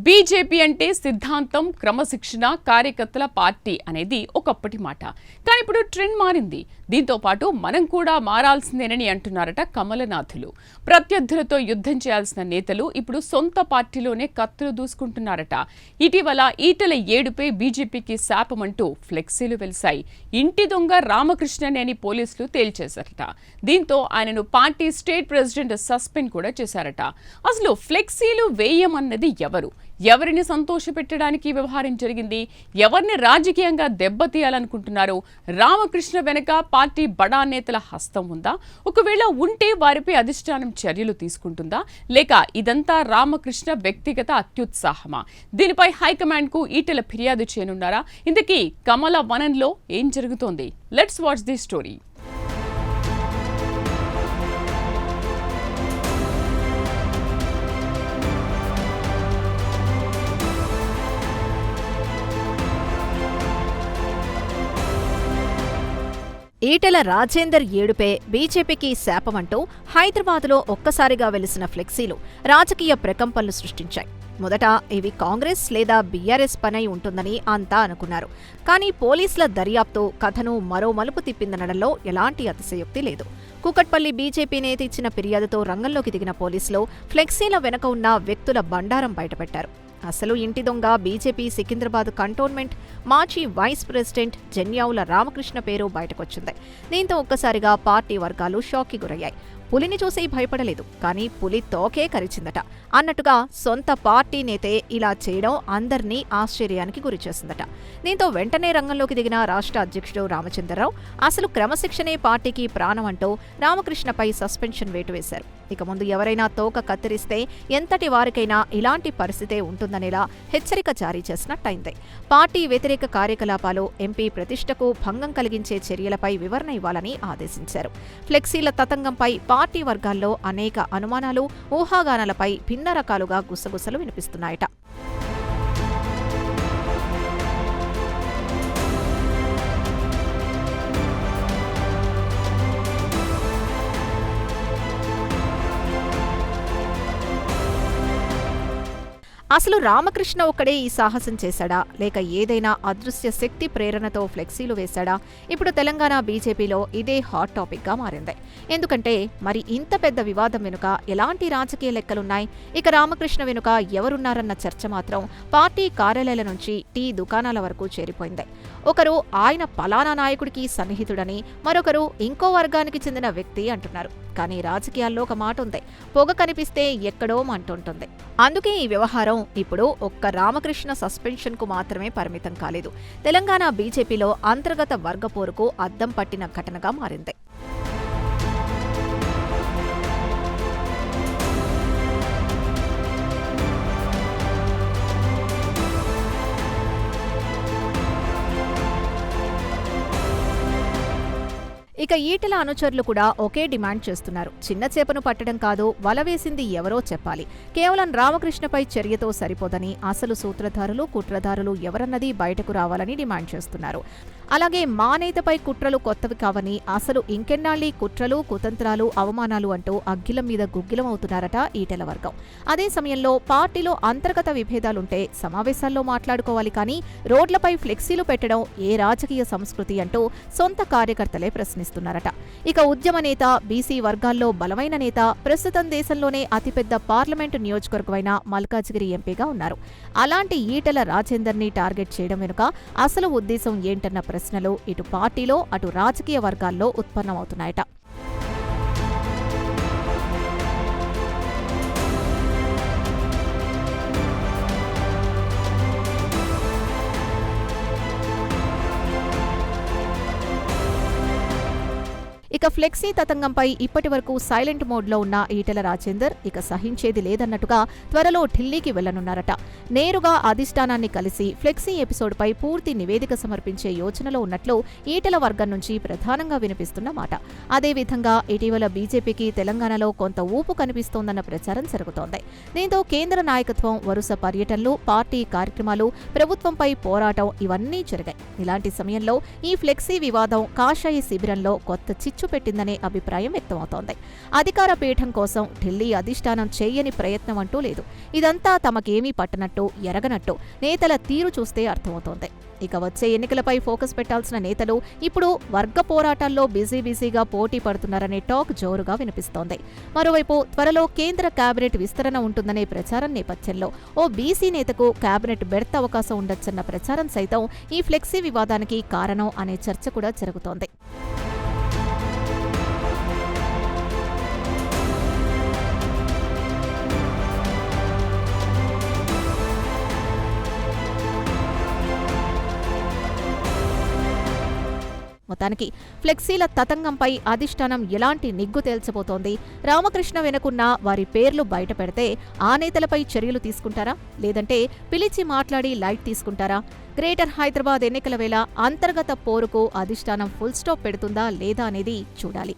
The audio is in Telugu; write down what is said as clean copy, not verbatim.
బీజేపీ అంటే సిద్ధాంతం, క్రమశిక్షణ, కార్యకర్తల పార్టీ అనేది ఒకప్పటి మాట. కానీ ఇప్పుడు ట్రెండ్ మారింది. దీంతో పాటు మనం కూడా మారాల్సిందేనని అంటున్నారట కమలనాథులు. ప్రత్యర్థులతో యుద్ధం చేయాల్సిన నేతలు ఇప్పుడు సొంత పార్టీలోనే కత్తులు దూసుకుంటున్నారట. ఇటీవల ఈటెల ఏడుపై బీజేపీకి శాపమంటూ ఫ్లెక్సీలు వెలిశాయి. ఇంటి దొంగ రామకృష్ణనేని పోలీసులు తేల్చేశారట. దీంతో ఆయనను పార్టీ స్టేట్ ప్రెసిడెంట్ సస్పెండ్ కూడా చేశారట. అసలు ఫ్లెక్సీలు వేయమన్నది ఎవరు? ఎవరిని సంతోషపెట్టడానికి వ్యవహారం జరిగింది? ఎవరిని రాజకీయంగా దెబ్బతీయాలనుకుంటున్నారు? రామకృష్ణ వెనక పార్టీ బడా నేతల హస్తం ఉందా? ఒకవేళ ఉంటే వారిపై అధిష్టానం చర్యలు తీసుకుంటుందా? లేక ఇదంతా రామకృష్ణ వ్యక్తిగత అత్యుత్సాహమా? దీనిపై హైకమాండ్ కు ఈటెల ఫిర్యాదు చేయనున్నారా? ఇంతకీ కమల వనంలో ఏం జరుగుతోంది? Let's watch the story. Etela Rajender ఏడుపే బీజేపీకి శాపమంటూ హైదరాబాద్లో ఒక్కసారిగా వెలిసిన ఫ్లెక్సీలు రాజకీయ ప్రకంపనలు సృష్టించాయి. మొదట ఇవి కాంగ్రెస్ లేదా బీఆర్ఎస్ పనై ఉంటుందని అంతా అనుకున్నారు. కానీ పోలీసుల దర్యాప్తు కథను మరో మలుపు తిప్పిందనడంలో ఎలాంటి అతిశయోక్తి లేదు. కూకట్పల్లి బీజేపీ నేత ఇచ్చిన ఫిర్యాదుతో రంగంలోకి దిగిన పోలీసులు ఫ్లెక్సీల వెనుక ఉన్న వ్యక్తుల బండారం బయటపెట్టారు. అసలు ఇంటి దొంగ బీజేపీ సికింద్రాబాద్ కంటోన్మెంట్ మాజీ వైస్ ప్రెసిడెంట్ జన్యావుల రామకృష్ణ పేరు బయటకొచ్చింది. దీంతో ఒక్కసారిగా పార్టీ వర్గాలు షాక్కి గురయ్యాయి. పులిని చూసి భయపడలేదు, కానీ పులి తోకే కరిచిందట అన్నట్టుగా సొంత పార్టీ నేతే ఇలా చేయడం అందర్నీ ఆశ్చర్యానికి గురిచేసిందట. దీంతో వెంటనే రంగంలోకి దిగిన రాష్ట్ర అధ్యక్షుడు రామచంద్రరావు అసలు క్రమశిక్షణే పార్టీకి ప్రాణం అంటూ రామకృష్ణపై సస్పెన్షన్ వేటు వేశారు. ఇక ముందు ఎవరైనా తోక కత్తిరిస్తే ఎంతటి వారికైనా ఇలాంటి పరిస్థితే ఉంటుందనేలా హెచ్చరిక జారీ చేసినట్టయింది. పార్టీ వ్యతిరేక కార్యకలాపాలు, ఎంపీ ప్రతిష్టకు భంగం కలిగించే చర్యలపై వివరణ ఇవ్వాలని ఆదేశించారు. ఫ్లెక్సీల తతంగంపై పార్టీ వర్గాల్లో అనేక అనుమానాలు, ఊహాగానాలపై భిన్న రకాలుగా గుసగుసలు వినిపిస్తున్నాయట. అసలు రామకృష్ణ ఒక్కడే ఈ సాహసం చేశాడా, లేక ఏదైనా అదృశ్య శక్తి ప్రేరణతో ఫ్లెక్సీలు వేశాడా? ఇప్పుడు తెలంగాణ బీజేపీలో ఇదే హాట్ టాపిక్ గా మారింది. ఎందుకంటే మరి ఇంత పెద్ద వివాదం వెనుక ఎలాంటి రాజకీయ లెక్కలున్నాయి? ఇక రామకృష్ణ వెనుక ఎవరున్నారన్న చర్చ మాత్రం పార్టీ కార్యాలయాల నుంచి టీ దుకాణాల వరకు చేరిపోయింది. ఒకరు ఆయన పలానా నాయకుడికి సన్నిహితుడని, మరొకరు ఇంకో వర్గానికి చెందిన వ్యక్తి అంటున్నారు. కానీ రాజకీయాల్లో ఒక మాట ఉంది, పొగ కనిపిస్తే ఎక్కడో మంటుంటుంది. అందుకే ఈ వ్యవహారం ఇప్పుడు ఒక్క రామకృష్ణ సస్పెన్షన్ కు మాత్రమే పరిమితం కాలేదు. తెలంగాణ బీజేపీలో అంతర్గత వర్గ పోరుకు అద్దం పట్టిన ఘటనగా మారింది. ఇక ఈటెల అనుచరులు కూడా ఒకే డిమాండ్ చేస్తున్నారు. చిన్న చేపను పట్టడం కాదు, వల వేసింది ఎవరో చెప్పాలి. కేవలం రామకృష్ణపై చర్యతో సరిపోదని, అసలు సూత్రధారులు, కుట్రధారులు ఎవరన్నది బయటకు రావాలని డిమాండ్ చేస్తున్నారు. అలాగే మా నేతపై కుట్రలు కొత్తవి కావని, అసలు ఇంకెన్నాళ్ళీ కుట్రలు, కుతంత్రాలు, అవమానాలు అంటూ అగ్గిలం మీద గుగ్గిలం అవుతున్నారట ఈటెల వర్గం. అదే సమయంలో పార్టీలో అంతర్గత విభేదాలుంటే సమావేశాల్లో మాట్లాడుకోవాలి, కానీ రోడ్లపై ఫ్లెక్సీలు పెట్టడం ఏ రాజకీయ సంస్కృతి అంటూ సొంత కార్యకర్తలే ప్రశ్నిస్తున్నారట. ఇక ఉద్యమ నేత, బీసీ వర్గాల్లో బలమైన నేత, ప్రస్తుతం దేశంలోనే అతిపెద్ద పార్లమెంటు నియోజకవర్గమైన మల్కాజిగిరి ఎంపీగా ఉన్నారు. అలాంటి ఈటెల రాజేందర్ని టార్గెట్ చేయడం వెనుక అసలు ఉద్దేశం ఏంటన్న ప్రశ్నలు ఇటు పార్టీలో, అటు రాజకీయ వర్గాల్లో ఉత్పన్నమవుతున్నాయట. ఇక ఫ్లెక్సీ తతంగంపై ఇప్పటి వరకు సైలెంట్ మోడ్లో ఉన్న ఈటెల రాజేందర్ ఇక సహించేది లేదన్నట్టుగా త్వరలో ఢిల్లీకి వెళ్లనున్నారట. నేరుగా అధిష్టానాన్ని కలిసి ఫ్లెక్సీ ఎపిసోడ్పై పూర్తి నివేదిక సమర్పించే యోచనలో ఉన్నట్లు ఈటెల వర్గం నుంచి ప్రధానంగా వినిపిస్తున్న మాట. అదేవిధంగా ఇటీవల బీజేపీకి తెలంగాణలో కొంత ఊపు కనిపిస్తోందన్న ప్రచారం జరుగుతోంది. దీంతో కేంద్ర నాయకత్వం వరుస పర్యటనలు, పార్టీ కార్యక్రమాలు, ప్రభుత్వంపై పోరాటం ఇవన్నీ జరిగాయి. ఇలాంటి సమయంలో ఈ ఫ్లెక్సీ వివాదం కాషాయ శిబిరంలో కొత్త చిచ్చు పెట్టిందనే అభిప్రాయం వ్యక్తమవుతోంది. అధికార పీఠం కోసం ఢిల్లీ అధిష్టానం చేయని ప్రయత్నం అంటూ లేదు. ఇదంతా తమకేమీ పట్టనట్టు, ఎరగనట్టు నేతల తీరు చూస్తే అర్థమవుతోంది. ఇక వచ్చే ఎన్నికలపై ఫోకస్ పెట్టాల్సిన నేతలు ఇప్పుడు వర్గ పోరాటాల్లో బిజీగా పోటీ పడుతున్నారనే టాక్ జోరుగా వినిపిస్తోంది. మరోవైపు త్వరలో కేంద్ర కేబినెట్ విస్తరణ ఉంటుందనే ప్రచారం నేపథ్యంలో ఓ బీసీ నేతకు కేబినెట్ బెర్త్ అవకాశం ఉండొచ్చన్న ప్రచారం సైతం ఈ ఫ్లెక్సీ వివాదానికి కారణం అనే చర్చ కూడా జరుగుతోంది. మొత్తానికి ఫ్లెక్సీల తతంగంపై అధిష్టానం ఎలాంటి నిగ్గు తేల్చబోతోంది? రామకృష్ణ వెనుకున్న వారి పేర్లు బయట పెడితే ఆ నేతలపై చర్యలు తీసుకుంటారా, లేదంటే పిలిచి మాట్లాడి లైట్ తీసుకుంటారా? గ్రేటర్ హైదరాబాద్ ఎన్నికల వేళ అంతర్గత పోరుకు అధిష్టానం ఫుల్ స్టాప్ పెడుతుందా లేదా అనేది చూడాలి.